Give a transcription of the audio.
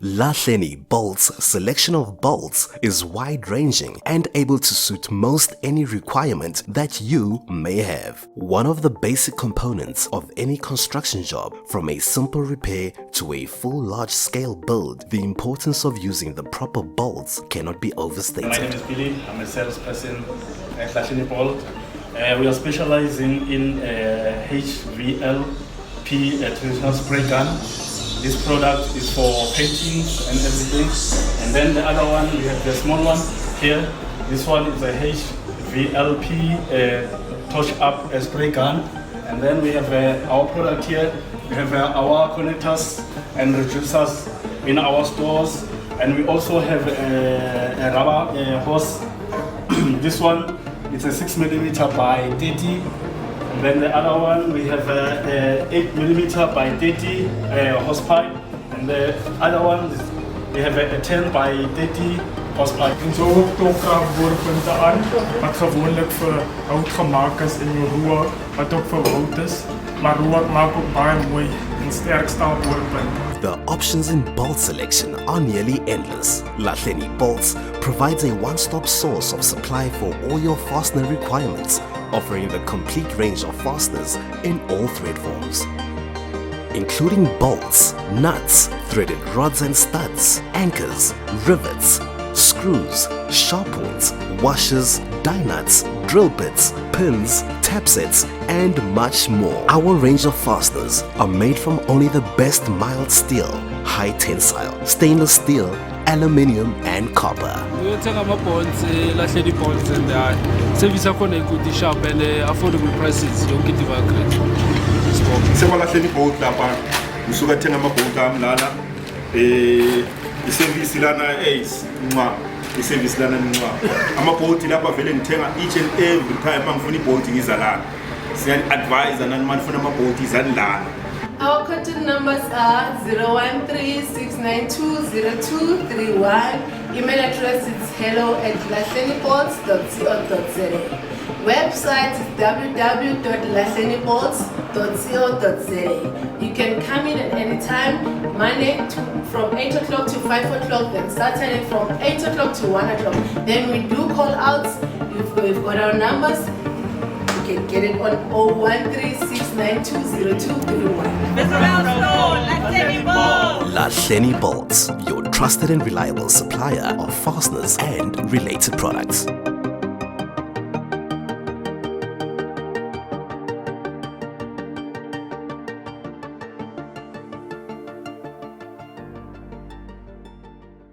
Lahleni Bolts' selection of bolts is wide-ranging and able to suit most any requirement that you may have. One of the basic components of any construction job, from a simple repair to a full large-scale build, the importance of using the proper bolts cannot be overstated. My name is Billy. I'm a salesperson at Lahleni Bolts. We are specializing in HVLP traditional spray gun. This product is for painting and everything. And then the other one, we have the small one here. This one is a HVLP touch-up spray gun. And then we have our product here. We have our connectors and reducers in our stores. And we also have a rubber hose. This one, it's a 6mm by 30. And then the other one, we have a 8mm by 30 hose pipe. And the other one, we have a 10 by 30 hose pipe. So ook boorpunte aan, wat gewoonlik vir hout gemaak is in jou roer, wat ook vir hout is. Maar roer maak ook baie mooi en sterk staal boorpunte. The options in bolt selection are nearly endless. Lahleni Bolts provides a one-stop source of supply for all your fastener requirements, offering the complete range of fasteners in all thread forms, including bolts, nuts, threaded rods and studs, anchors, rivets, screws, sharp points, washers, die nuts, drill bits, pins, tap sets, and much more. Our range of fasteners are made from only the best mild steel, high tensile, stainless steel, aluminium, and copper. We take our bolts, Lahleni Bolts, and service are good, sharp and affordable prices. You get the great. Lahleni Bolts lapha usuka thenga amabhonti amlana iservice lana nqa iservice lana nqa amabhonti lapha vele ngithenga each and every time mangifuna ibhonti ngiza lana siyan advise nani manifuna amabhonti izani lana. Our contact numbers are 013-692-0231. Email address is hello@lahlenibolts.co.za. Website is www.lahlenibolts.co.za. You can come in at any time, Monday from 8 o'clock to 5 o'clock, then Saturday from 8 o'clock to 1 o'clock. Then we do call outs. We've got our numbers. You can get it on 013-692-0231. Lahleni Bolts, your trusted and reliable supplier of fasteners and related products.